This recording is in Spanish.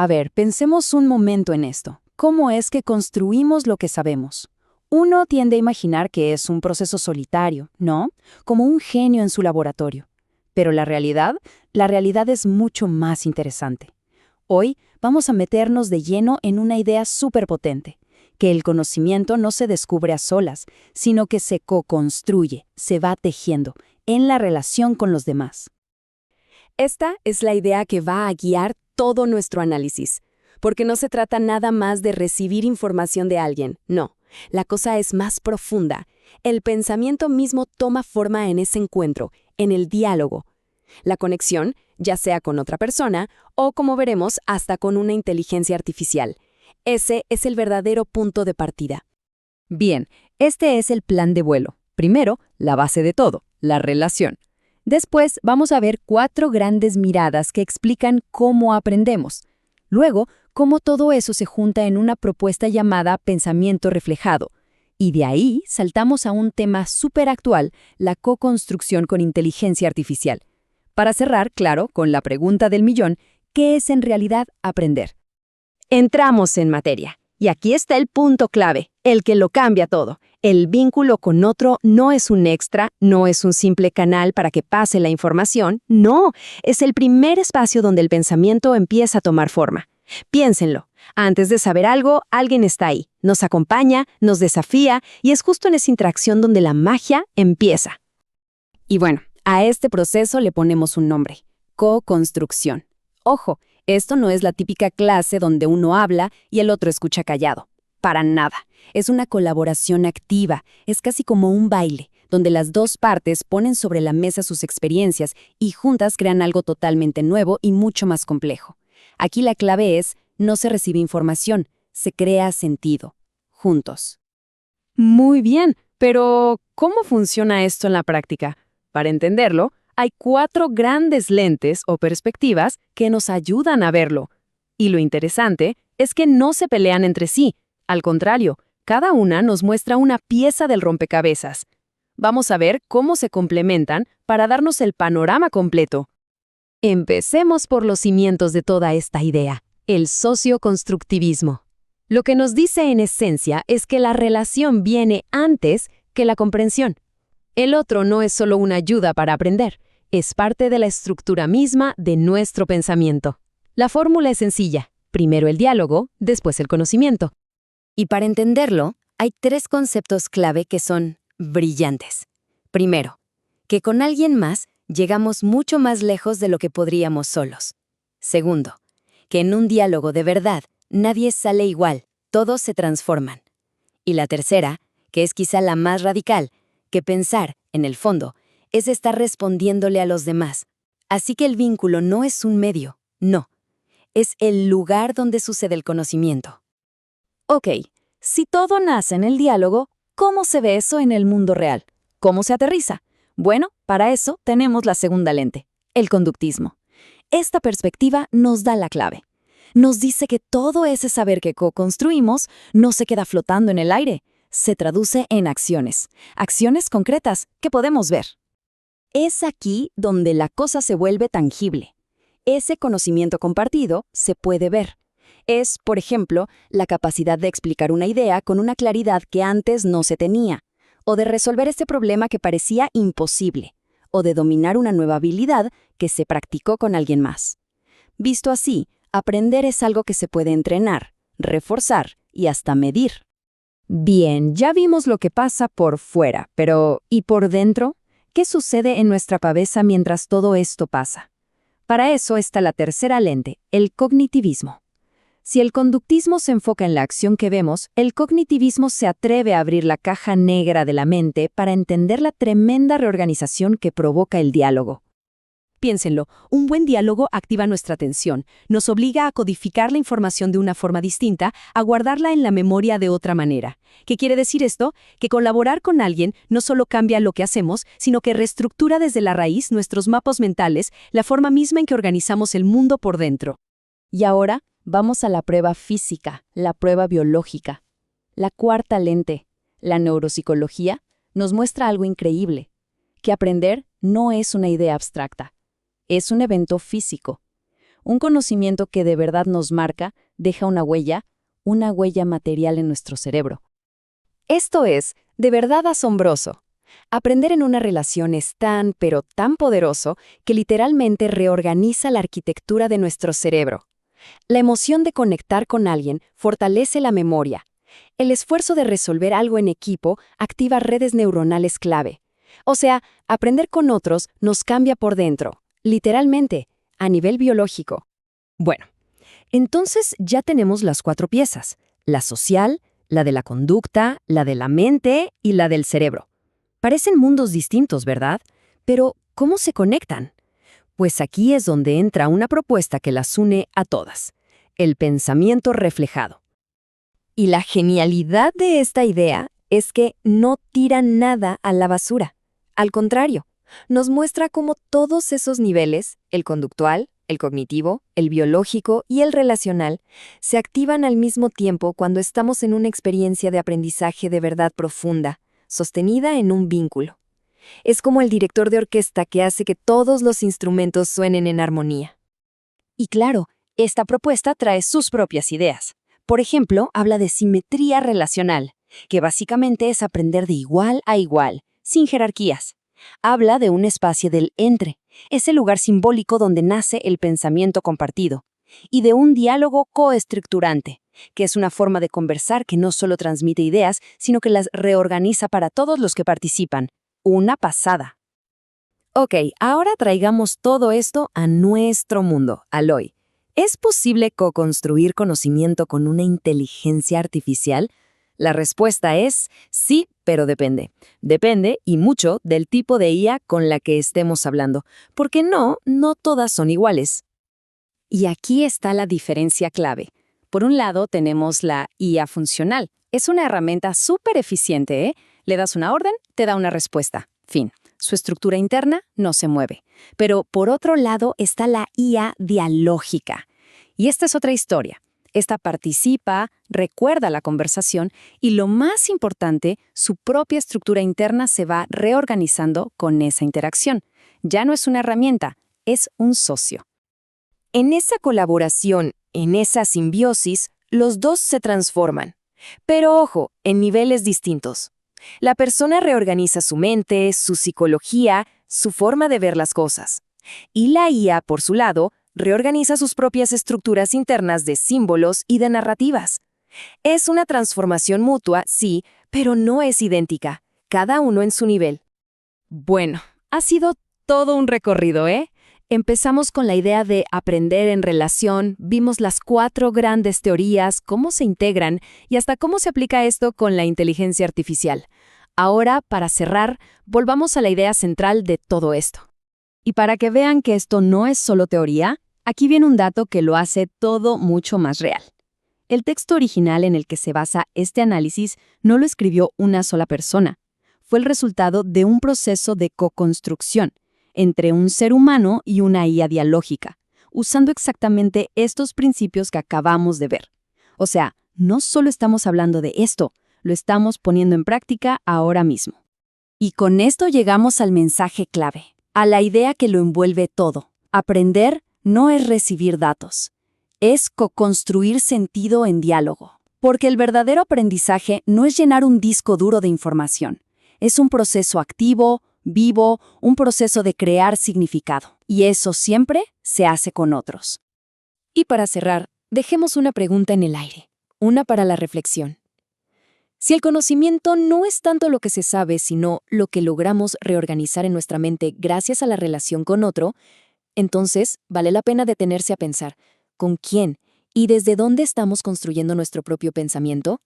A ver, pensemos un momento en esto. ¿Cómo es que construimos lo que sabemos? Uno tiende a imaginar que es un proceso solitario, ¿no? Como un genio en su laboratorio. Pero la realidad es mucho más interesante. Hoy vamos a meternos de lleno en una idea súper potente, que el conocimiento no se descubre a solas, sino que se co-construye, se va tejiendo, en la relación con los demás. Esta es la idea que va a guiar todo nuestro análisis, porque no se trata nada más de recibir información de alguien, no. La cosa es más profunda. El pensamiento mismo toma forma en ese encuentro, en el diálogo. La conexión, ya sea con otra persona o, como veremos, hasta con una inteligencia artificial. Ese es el verdadero punto de partida. Bien, este es el plan de vuelo. Primero, la base de todo, la relación. Después, vamos a ver 4 grandes miradas que explican cómo aprendemos. Luego, cómo todo eso se junta en una propuesta llamada pensamiento reflejado. Y de ahí saltamos a un tema súper actual, la co-construcción con inteligencia artificial. Para cerrar, claro, con la pregunta del millón, ¿qué es en realidad aprender? Entramos en materia. Y aquí está el punto clave, el que lo cambia todo. El vínculo con otro no es un extra, no es un simple canal para que pase la información, no, es el primer espacio donde el pensamiento empieza a tomar forma. Piénsenlo, antes de saber algo, alguien está ahí, nos acompaña, nos desafía, y es justo en esa interacción donde la magia empieza. Y bueno, a este proceso le ponemos un nombre: co-construcción. Ojo, esto no es la típica clase donde uno habla y el otro escucha callado. Para nada. Es una colaboración activa, es casi como un baile, donde las dos partes ponen sobre la mesa sus experiencias y juntas crean algo totalmente nuevo y mucho más complejo. Aquí la clave es, no se recibe información, se crea sentido. Juntos. Muy bien, pero ¿cómo funciona esto en la práctica? Para entenderlo, hay 4 grandes lentes o perspectivas que nos ayudan a verlo. Y lo interesante es que no se pelean entre sí. Al contrario, cada una nos muestra una pieza del rompecabezas. Vamos a ver cómo se complementan para darnos el panorama completo. Empecemos por los cimientos de toda esta idea, el socioconstructivismo. Lo que nos dice en esencia es que la relación viene antes que la comprensión. El otro no es solo una ayuda para aprender, es parte de la estructura misma de nuestro pensamiento. La fórmula es sencilla, primero el diálogo, después el conocimiento. Y para entenderlo, hay 3 conceptos clave que son brillantes. Primero, que con alguien más llegamos mucho más lejos de lo que podríamos solos. Segundo, que en un diálogo de verdad nadie sale igual, todos se transforman. Y la tercera, que es quizá la más radical, que pensar, en el fondo, es estar respondiéndole a los demás. Así que el vínculo no es un medio, no. Es el lugar donde sucede el conocimiento. Ok, si todo nace en el diálogo, ¿cómo se ve eso en el mundo real? ¿Cómo se aterriza? Bueno, para eso tenemos la segunda lente, el conductismo. Esta perspectiva nos da la clave. Nos dice que todo ese saber que co-construimos no se queda flotando en el aire, se traduce en acciones concretas que podemos ver. Es aquí donde la cosa se vuelve tangible. Ese conocimiento compartido se puede ver. Es, por ejemplo, la capacidad de explicar una idea con una claridad que antes no se tenía, o de resolver este problema que parecía imposible, o de dominar una nueva habilidad que se practicó con alguien más. Visto así, aprender es algo que se puede entrenar, reforzar y hasta medir. Bien, ya vimos lo que pasa por fuera, pero ¿y por dentro? ¿Qué sucede en nuestra cabeza mientras todo esto pasa? Para eso está la tercera lente, el cognitivismo. Si el conductismo se enfoca en la acción que vemos, el cognitivismo se atreve a abrir la caja negra de la mente para entender la tremenda reorganización que provoca el diálogo. Piénsenlo, un buen diálogo activa nuestra atención, nos obliga a codificar la información de una forma distinta, a guardarla en la memoria de otra manera. ¿Qué quiere decir esto? Que colaborar con alguien no solo cambia lo que hacemos, sino que reestructura desde la raíz nuestros mapas mentales, la forma misma en que organizamos el mundo por dentro. Y ahora vamos a la prueba física, la prueba biológica. La cuarta lente, la neuropsicología, nos muestra algo increíble, que aprender no es una idea abstracta. Es un evento físico. Un conocimiento que de verdad nos marca, deja una huella material en nuestro cerebro. Esto es, de verdad asombroso. Aprender en una relación es tan, pero tan poderoso que literalmente reorganiza la arquitectura de nuestro cerebro. La emoción de conectar con alguien fortalece la memoria. El esfuerzo de resolver algo en equipo activa redes neuronales clave. O sea, aprender con otros nos cambia por dentro, literalmente, a nivel biológico. Bueno, entonces ya tenemos las 4 piezas: la social, la de la conducta, la de la mente y la del cerebro. Parecen mundos distintos, ¿verdad? Pero, ¿cómo se conectan? Pues aquí es donde entra una propuesta que las une a todas: el pensamiento reflejado. Y la genialidad de esta idea es que no tira nada a la basura. Al contrario, nos muestra cómo todos esos niveles, el conductual, el cognitivo, el biológico y el relacional, se activan al mismo tiempo cuando estamos en una experiencia de aprendizaje de verdad profunda, sostenida en un vínculo. Es como el director de orquesta que hace que todos los instrumentos suenen en armonía. Y claro, esta propuesta trae sus propias ideas. Por ejemplo, habla de simetría relacional, que básicamente es aprender de igual a igual, sin jerarquías. Habla de un espacio del entre, ese lugar simbólico donde nace el pensamiento compartido, y de un diálogo coestructurante, que es una forma de conversar que no solo transmite ideas, sino que las reorganiza para todos los que participan. Una pasada. Ok, ahora traigamos todo esto a nuestro mundo, al hoy. ¿Es posible co-construir conocimiento con una inteligencia artificial? La respuesta es sí, pero depende. Depende, y mucho, del tipo de IA con la que estemos hablando, porque no todas son iguales. Y aquí está la diferencia clave. Por un lado tenemos la IA funcional. Es una herramienta súper eficiente, ¿eh? Le das una orden, te da una respuesta. Fin. Su estructura interna no se mueve. Pero por otro lado está la IA dialógica. Y esta es otra historia. Esta participa, recuerda la conversación y, lo más importante, su propia estructura interna se va reorganizando con esa interacción. Ya no es una herramienta, es un socio. En esa colaboración, en esa simbiosis, los dos se transforman. Pero ojo, en niveles distintos. La persona reorganiza su mente, su psicología, su forma de ver las cosas. Y la IA, por su lado, reorganiza sus propias estructuras internas de símbolos y de narrativas. Es una transformación mutua, sí, pero no es idéntica, cada uno en su nivel. Bueno, ha sido todo un recorrido, ¿eh? Empezamos con la idea de aprender en relación, vimos las 4 grandes teorías, cómo se integran y hasta cómo se aplica esto con la inteligencia artificial. Ahora, para cerrar, volvamos a la idea central de todo esto. Y para que vean que esto no es solo teoría, aquí viene un dato que lo hace todo mucho más real. El texto original en el que se basa este análisis no lo escribió una sola persona. Fue el resultado de un proceso de co-construcción entre un ser humano y una IA dialógica, usando exactamente estos principios que acabamos de ver. O sea, no solo estamos hablando de esto, lo estamos poniendo en práctica ahora mismo. Y con esto llegamos al mensaje clave, a la idea que lo envuelve todo. Aprender no es recibir datos, es co-construir sentido en diálogo. Porque el verdadero aprendizaje no es llenar un disco duro de información, es un proceso activo, vivo, un proceso de crear significado. Y eso siempre se hace con otros. Y para cerrar, dejemos una pregunta en el aire, una para la reflexión. Si el conocimiento no es tanto lo que se sabe, sino lo que logramos reorganizar en nuestra mente gracias a la relación con otro, entonces vale la pena detenerse a pensar, ¿con quién y desde dónde estamos construyendo nuestro propio pensamiento?